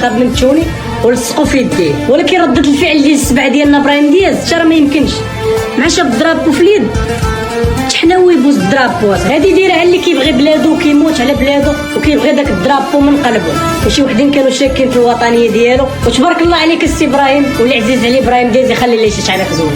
خادمين تشوني ولصقوا في يديه، ولكن ردة الفعل ديال السبعه ديالنا ابراهيم دياز راه ما يمكنش مع شاف درابو في اليد حنا ويبوز الدرابوات. هذه دايرها اللي كيبغي بلادو وكيموت على بلادو وكيبغي داك الدرابو من قلبه. وشي وحدين كانوا شاكين في الوطنيه ديالو. وتبارك الله عليك السي ابراهيم، واللي عزيز عليه ابراهيم دياز يخلي ليه شي عليك زوين.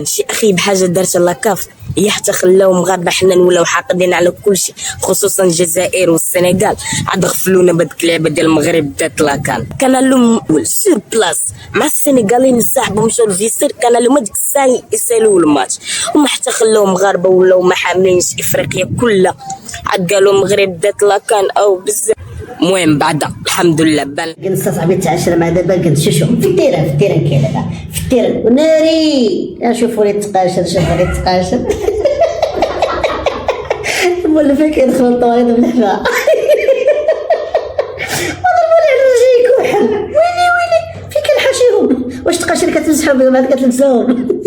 شي اخي بحاجه دارت لاكاف هي حتى خلاو مغاربه حنا نولاو حاقدين على كلشي، خصوصا الجزائر والسنغال عاد غفلونا بهاديك اللعبه ديال المغرب دات لاكان. كان لهم سور بلاص مع السنغاليين انسحبوا مشاو لفيسير، كان لهم هذيك الساعه يسالوا الماتش، هما حتى خلاو مغاربه ولاو ما حاملينش افريقيا كلها، عاد قالوا المغرب دات لاكان او بزاف. المهم بعدا الحمد لله بان كنت صاحبي تعاشر مع دابا كنت شوشو في التيران كاين دابا في التيران وناري شوفوا لي التقاشر شوفوا لي التقاشر ولا فين كيدخلوا الطواليط بالحفا وضربوا لي على رجلي كحل. ويلي فين كنحاشيهم؟ واش تقاشر كتمسحوا بهم عاد كتلبسوهم؟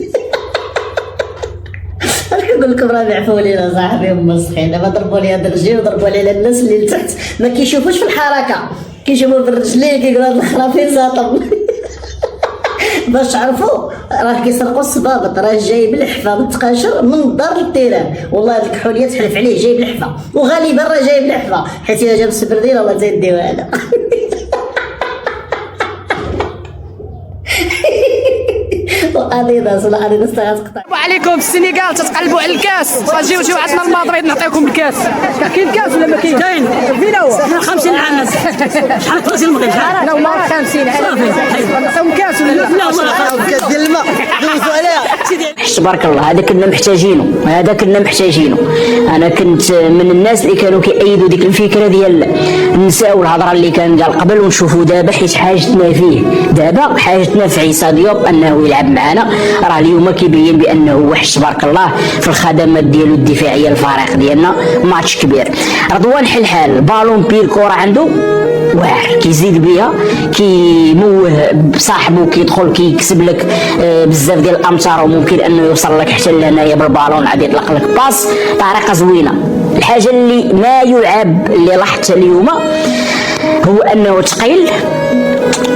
اش كنقول لكم راه بيعفوا لينا صاحبي هما مسخين. دابا ضربوا لي هاد الرجلين وضربوا لي على الناس اللي لتحت ما كيشوفوش في الحركه، كيشوفوا بالرجلين كيقولوا هاد الخرافين زاطم باش تعرفوا راه كيسرقوا الصبابط، راه جاي بالحفا متقاشر من الدار للتيران. والله هاد الكحوليه تحلف عليه جاي بالحفا، وغالبا راه جاي بالحفا حيت الا جاب السبردين الله زيد ديو هذا واديداس ولا اديداس تقطع عليكم. في السنغال تتقلبوا على الكاس، غتجيو عندنا المدريد نعطيكم الكاس. كاين الكاس ولا ما كاينش؟ كاين. فين هو؟ 50 عام شحال كاس المغرب؟ لا والله 50 نعطيهم كاس ولا لا؟ لا كاس ديال الماء دوزوا عليها. تبارك الله هذا كنا محتاجينه. انا كنت من الناس اللي كانوا كيأيدوا ديك الفكره ديال النساء والهضره اللي كان قال قبل، ونشوفوا دابا حيت حاجتنا فيه. دابا حاجتنا في عيسى ديوب انه يلعب معنا، راه اليوم كيبين بانه وحش تبارك الله في الخدمات ديالو الدفاعيه. الفريق ديالنا ماتش كبير. رضوان حلحال بالون بير كره عنده واعر كيزيد بها، كيموه بصاحبه، كيدخل كيكسب لك بزاف ديال الامتار، وممكن انه يوصل لك حتى لهنايا بالبالون عاد يطلق لك باس طريقه زوينه. الحاجه اللي ما يلعب اللي لاحظتها اليوم هو انه ثقيل،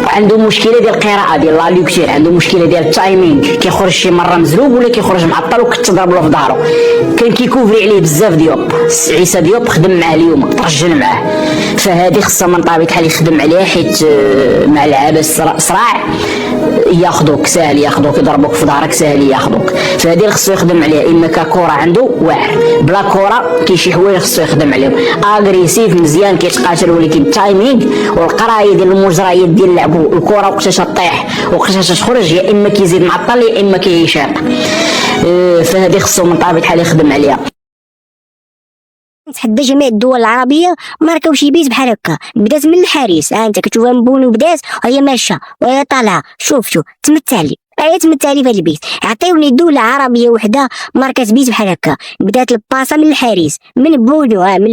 عنده مشكله ديال القراءه ديال لا ليكتير، عنده مشكله ديال التايمينغ، كيخرج شي مره مزلوب ولا كيخرج معطل وكتضرب له في ظهره. كان كيكوفري عليه بزاف ديوب. عيسى ديوب خدم معاه اليوم، ترجل معاه، فهذه خصها من طبيعه الحال يخدم عليها، حيت مع لعابه صراع ياخذوك ساهل، ياخذوك يضربوك في ظهرك ساهل ياخذوك، فهذه اللي خصو يخدم عليها. اما ككره عنده واعر، بلا كره كاين شي حوايج خصو يخدم عليهم. اغريسيف مزيان كيتقاتل، ولكن التايمينغ والقرايه ديال المجريات ديال اللعب الكره وقتاش طيح وقتاش تخرج، يا اما كيزيد معطل يا اما كيشاق، فهذه خصو من طبيعه الحال يخدم عليها. نتحدى جميع الدول العربيه ما ركاوش بيت بحال هكا. بدات من الحارس، انت كتشوفها مبوني بدات وهي ماشيه وهي طالعه. شوف تمتع لي في هذا البيت. عطيوني دوله عربيه وحده ماركات بيت بحال هكا. بدات الباصه من الحارس، من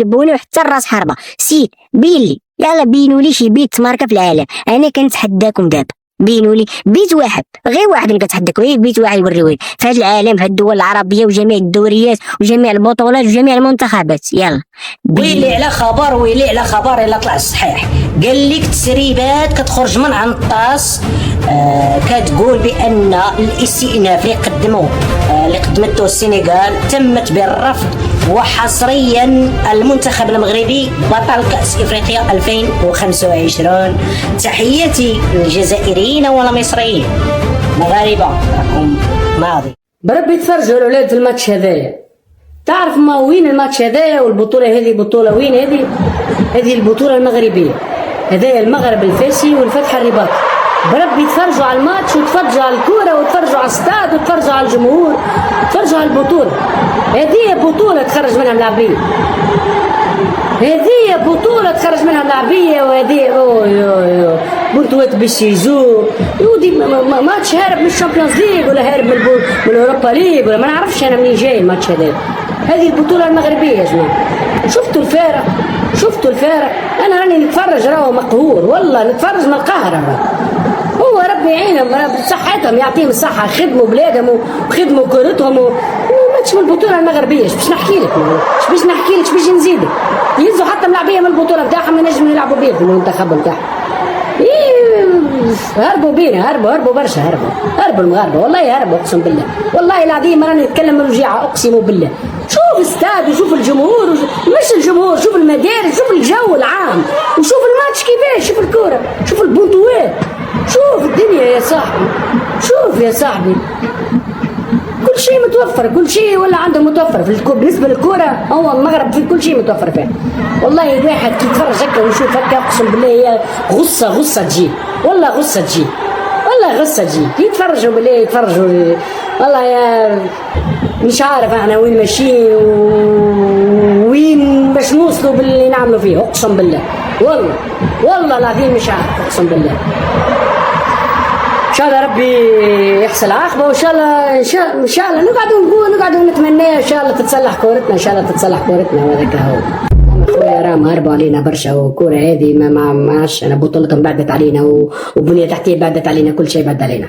بونو حتى الراس حربه. سير بين لي، يلا بينوا لي شي بيت ماركه في العالم. انا كنتحداكم دابا بينوا لي بيت واحد، غير واحد اللي كتحداكم، غير بيت واحد يوريوه في هذا العالم، في الدول العربيه وجميع الدوريات وجميع البطولات وجميع المنتخبات. يلا ويلي على خبر الا طلع الصحيح. قال لك تسريبات كتخرج من عن الطاس كتقول بان الاستئناف اللي قدمته السنغال تمت بالرفض، وحصريا المنتخب المغربي بطل كأس افريقيا 2025. تحياتي للجزائريين والمصريين. مغاربه راكم ماضي بربي يتفرجوا الاولاد في الماتش هذايا. تعرف ما وين الماتش هذايا والبطوله هذه بطوله وين؟ هذه البطوله المغربيه، هذايا المغرب الفاسي والفتح الرباطي. بربي تفرجوا على الماتش وتفرجوا على الكوره وتفرجوا على الاستاد وتفرجوا على الجمهور وتفرجوا على البطوله. هذه بطوله تخرج منها ملاعبيه، هذه بطوله تخرج منها ملاعبيه، وهذه بطولة بالسيزو يودي ماتش هارب من الشامبيونز ليغ ولا هارب من الاوروبا ليغ ولا ما نعرفش انا منين جاي الماتش هذا. هذه البطوله المغربيه يا جماعه. شفتوا الفارق؟ انا راني نتفرج راهو مقهور، والله نتفرج من القهر. هو ربي يعينهم، ربي صحتهم يعطيهم الصحه، خدموا بلادهم وخدموا كورتهم وما هادشي من البطوله المغربيه. باش نحكي لك باش نحكي لك باش نزيدك يهزوا حتى ملاعبيه من البطوله نتاعهم ما نجموا يلعبوا بيه في المنتخب نتاعهم. هربوا بينا هربوا برشا هربوا المغاربه والله هربوا اقسم بالله والله العظيم راني نتكلم من الوجيعه اقسم بالله. شوف الاستاد وشوف الجمهور مش الجمهور، شوف المدارس شوف الجو العام وشوف الماتش كيفاش، شوف الكوره شوف البونطوات شوف الدنيا يا صاحبي شوف يا صاحبي كل شيء متوفر كل شيء ولا عنده متوفر في بالنسبه للكوره. هو المغرب في كل شيء متوفر فيه والله. الواحد كي يتفرج هكا ويشوف هكا اقسم بالله هي غصه تجي والله غصه تجي كي يتفرجوا بالله يتفرجوا والله يا مش عارف احنا وين ماشيين وين باش نوصلوا باللي نعملوا فيه اقسم بالله والله العظيم مش عارف اقسم بالله. ان شاء الله ربي يحسن العاقبه وان شاء الله ان شاء الله نقعدوا نتمنى ان شاء الله تتصلح كورتنا وهذاك هو. خويا راهم هربوا علينا برشا والكوره هذه ما عادش انا بطولتهم بعدت علينا وبنيه تحتيه بعدت علينا كل شيء بعد علينا.